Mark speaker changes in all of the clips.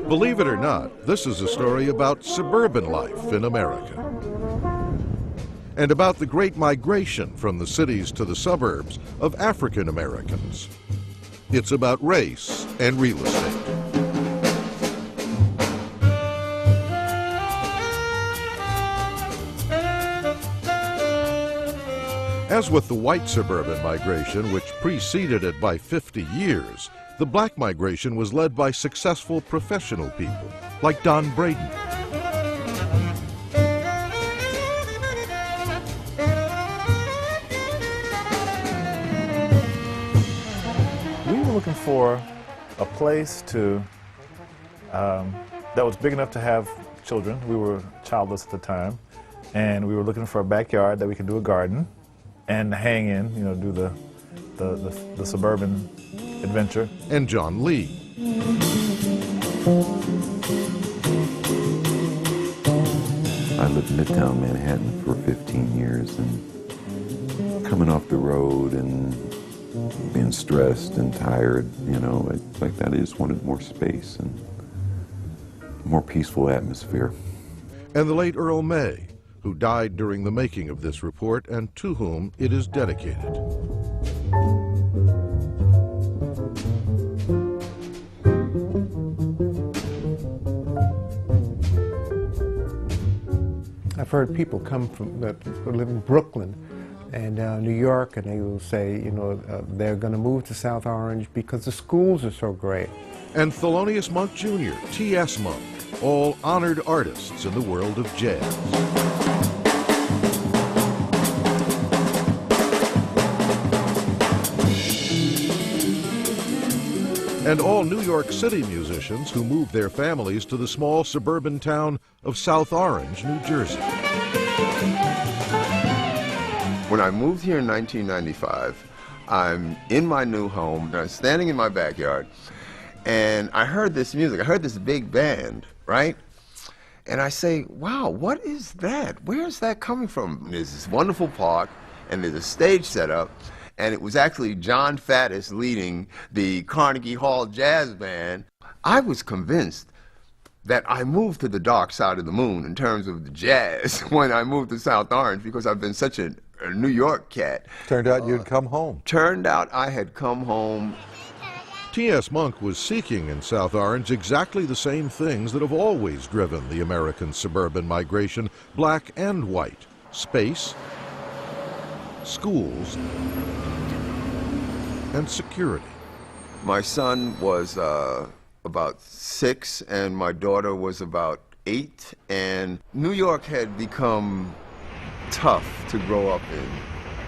Speaker 1: Believe it or not, this is a story about suburban life in America and about the great migration from the cities to the suburbs of African Americans. It's about race and real estate. As with the white suburban migration, which preceded it by 50 years, the black migration was led by successful professional people, like Don Braden.
Speaker 2: We were looking for a place to that was big enough to have children. We were childless at the time, and we were looking for a backyard that we could do a garden and hang in, you know, do the suburban adventure.
Speaker 1: And John Lee.
Speaker 3: I lived in Midtown Manhattan for 15 years, and coming off the road and being stressed and tired, you know, like that, I just wanted more space and more peaceful atmosphere.
Speaker 1: And the late Earl May, who died during the making of this report and to whom it is dedicated.
Speaker 4: I've heard people come from that live in Brooklyn and New York, and they will say, you know, they're going to move to South Orange because the schools are so great.
Speaker 1: And Thelonious Monk Jr., T.S. Monk, all honored artists in the world of jazz. And all New York City musicians who moved their families to the small suburban town of South Orange, New Jersey.
Speaker 5: When I moved here in 1995, I'm in my new home, and I'm standing in my backyard, and I heard this music. I heard this big band, right? And I say, wow, what is that? Where's that coming from? There's this wonderful park, and there's a stage set up, and it was actually John Faddis leading the Carnegie Hall Jazz Band. I was convinced that I moved to the dark side of the moon in terms of the jazz when I moved to South Orange, because I've been such a New York cat.
Speaker 6: Turned out you'd come home.
Speaker 5: Turned out I had come home.
Speaker 1: T.S. Monk was seeking in South Orange exactly the same things that have always driven the American suburban migration, black and white: space, schools, and security.
Speaker 5: My son was about 6 and my daughter was about 8, and New York had become tough to grow up in.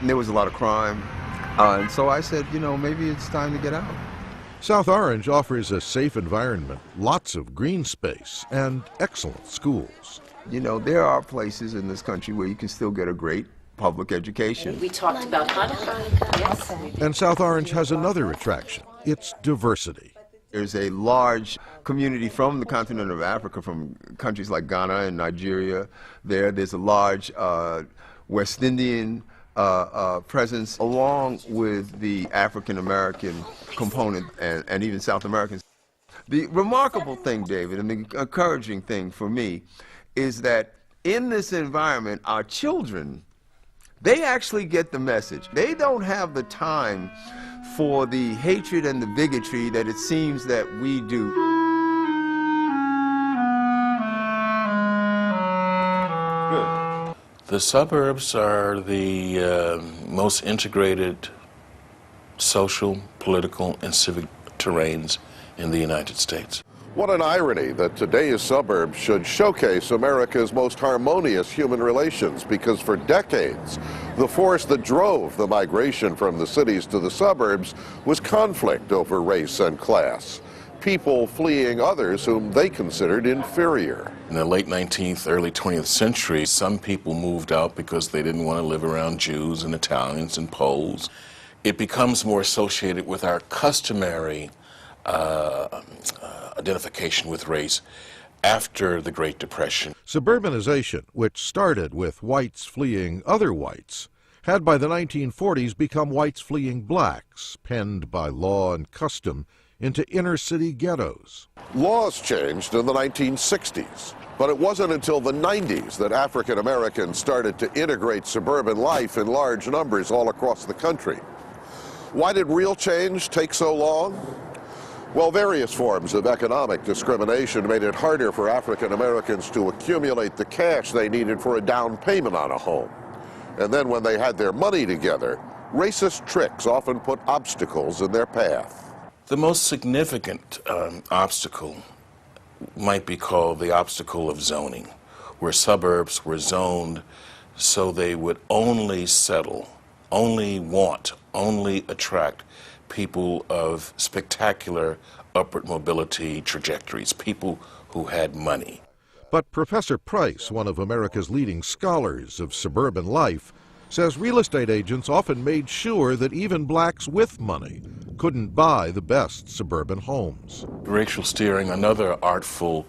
Speaker 5: And there was a lot of crime, and so I said, you know, maybe it's time to get out.
Speaker 1: South Orange offers a safe environment, lots of green space, and excellent schools.
Speaker 5: You know, there are places in this country where you can still get a great public education.
Speaker 7: We talked about Hanukkah. Yes.
Speaker 1: And South Orange has another attraction: its diversity.
Speaker 5: There's a large community from the continent of Africa, from countries like Ghana and Nigeria. There's a large West Indian presence, along with the African American component and even South Americans. The remarkable thing, David, and the encouraging thing for me is that in this environment, our children, they actually get the message. They don't have the time for the hatred and the bigotry that it seems that we do.
Speaker 8: Good. The suburbs are the most integrated social, political, and civic terrains in the United States.
Speaker 6: What an irony that today's suburbs should showcase America's most harmonious human relations, because for decades, the force that drove the migration from the cities to the suburbs was conflict over race and class. People fleeing others whom they considered inferior.
Speaker 8: In the late 19th, early 20th century, some people moved out because they didn't want to live around Jews and Italians and Poles. it becomes more associated with our customary identification with race after the Great Depression.
Speaker 1: Suburbanization, which started with whites fleeing other whites, had by the 1940s become whites fleeing blacks, penned by law and custom into inner-city ghettos.
Speaker 6: Laws changed in the 1960s, but it wasn't until the 90s that African Americans started to integrate suburban life in large numbers all across the country. Why did real change take so long? Well, various forms of economic discrimination made it harder for African Americans to accumulate the cash they needed for a down payment on a home. And then when they had their money together, racist tricks often put obstacles in their path.
Speaker 8: The most significant obstacle might be called the obstacle of zoning, where suburbs were zoned so they would only settle, only attract people of spectacular upward mobility trajectories, people who had money.
Speaker 1: But Professor Price, one of America's leading scholars of suburban life, says real estate agents often made sure that even blacks with money couldn't buy the best suburban homes.
Speaker 8: Racial steering, another artful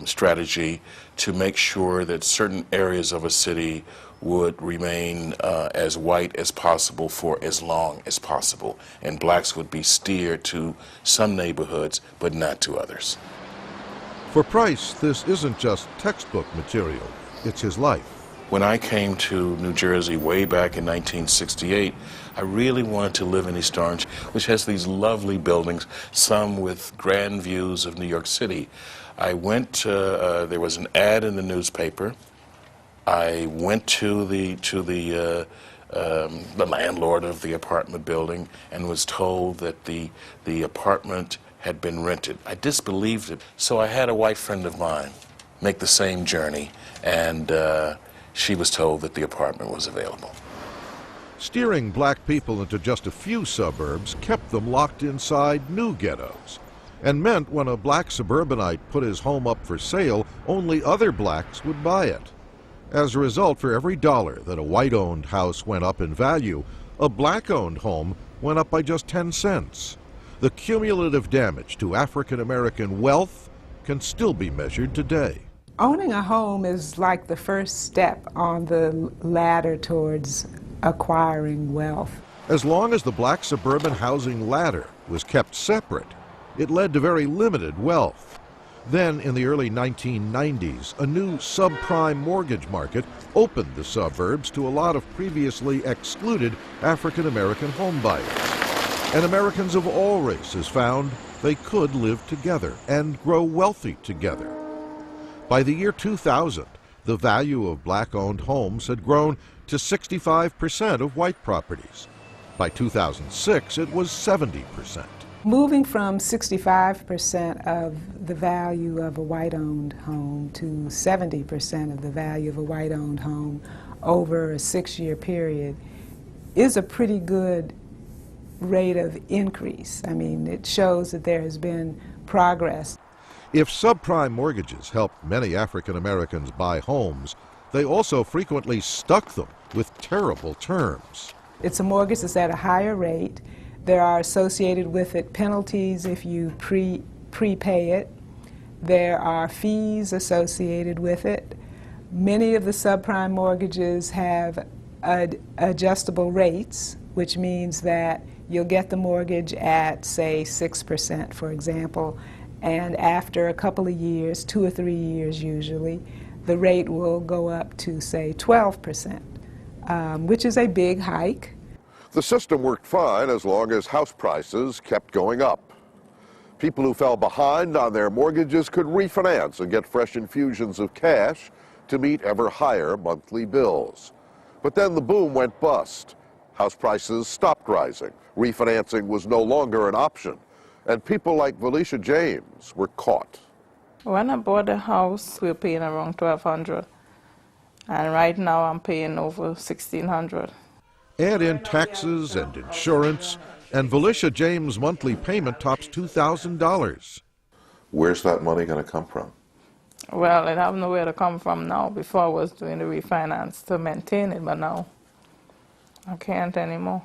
Speaker 8: strategy to make sure that certain areas of a city would remain as white as possible for as long as possible, and blacks would be steered to some neighborhoods but not to others.
Speaker 1: For Price, this isn't just textbook material, it's his life.
Speaker 8: When I came to New Jersey way back in 1968, I really wanted to live in East Orange, which has these lovely buildings, some with grand views of New York City. I went to, there was an ad in the newspaper. I went to the landlord of the apartment building and was told that the apartment had been rented. I disbelieved it, so I had a white friend of mine make the same journey, and she was told that the apartment was available.
Speaker 1: Steering black people into just a few suburbs kept them locked inside new ghettos, and meant when a black suburbanite put his home up for sale, only other blacks would buy it. As a result, for every dollar that a white-owned house went up in value, a black-owned home went up by just 10 cents. The cumulative damage to African-American wealth can still be measured today.
Speaker 9: Owning a home is like the first step on the ladder towards acquiring wealth.
Speaker 1: As long as the black suburban housing ladder was kept separate, it led to very limited wealth. Then, in the early 1990s, a new subprime mortgage market opened the suburbs to a lot of previously excluded African-American homebuyers. And Americans of all races found they could live together and grow wealthy together. By the year 2000, the value of black-owned homes had grown to 65% of white properties. By 2006, it was 70%.
Speaker 9: Moving from 65% of the value of a white-owned home to 70% of the value of a white-owned home over a 6-year period is a pretty good rate of increase. I mean, it shows that there has been progress.
Speaker 1: If subprime mortgages helped many African Americans buy homes, they also frequently stuck them with terrible terms.
Speaker 9: It's a mortgage that's at a higher rate. There are associated with it penalties if you prepay it. There are fees associated with it. Many of the subprime mortgages have adjustable rates, which means that you'll get the mortgage at, say, 6%, for example, and after a couple of years, 2 or 3 years usually, the rate will go up to, say, 12%, which is a big hike.
Speaker 6: The system worked fine as long as house prices kept going up. People who fell behind on their mortgages could refinance and get fresh infusions of cash to meet ever higher monthly bills. But then the boom went bust. House prices stopped rising. Refinancing was no longer an option. And people like Felicia James were caught.
Speaker 10: When I bought the house, we were paying around $1,200. And right now I'm paying over $1,600.
Speaker 1: Add in taxes and insurance, and Felicia James' monthly payment tops $2,000.
Speaker 6: Where's that money going to come from?
Speaker 10: Well, it have nowhere to come from now. Before I was doing the refinance to maintain it, but now I can't anymore.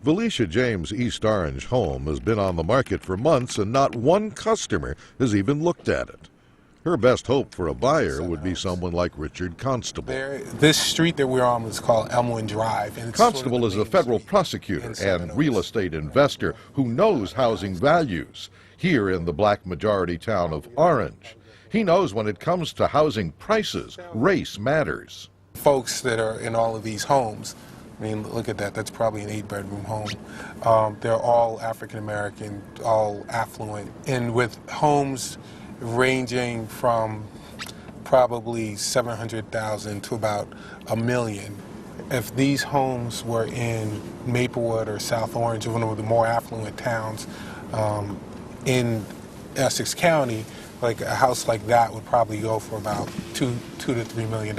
Speaker 1: Felicia James' East Orange home has been on the market for months and not one customer has even looked at it. Her best hope for a buyer would be someone like Richard Constable.
Speaker 11: This street that we're on is called Elmwood Drive. And
Speaker 1: Constable is a federal prosecutor and real estate investor who knows housing values here in the black majority town of Orange. He knows when it comes to housing prices, race matters.
Speaker 11: Folks that are in all of these homes, I mean, look at that, that's probably an 8-bedroom home. They're all African American, all affluent, and with homes ranging from probably $700,000 to about $1 million. If these homes were in Maplewood or South Orange, one of the more affluent towns in Essex County, like a house like that would probably go for about $2 to $3 million.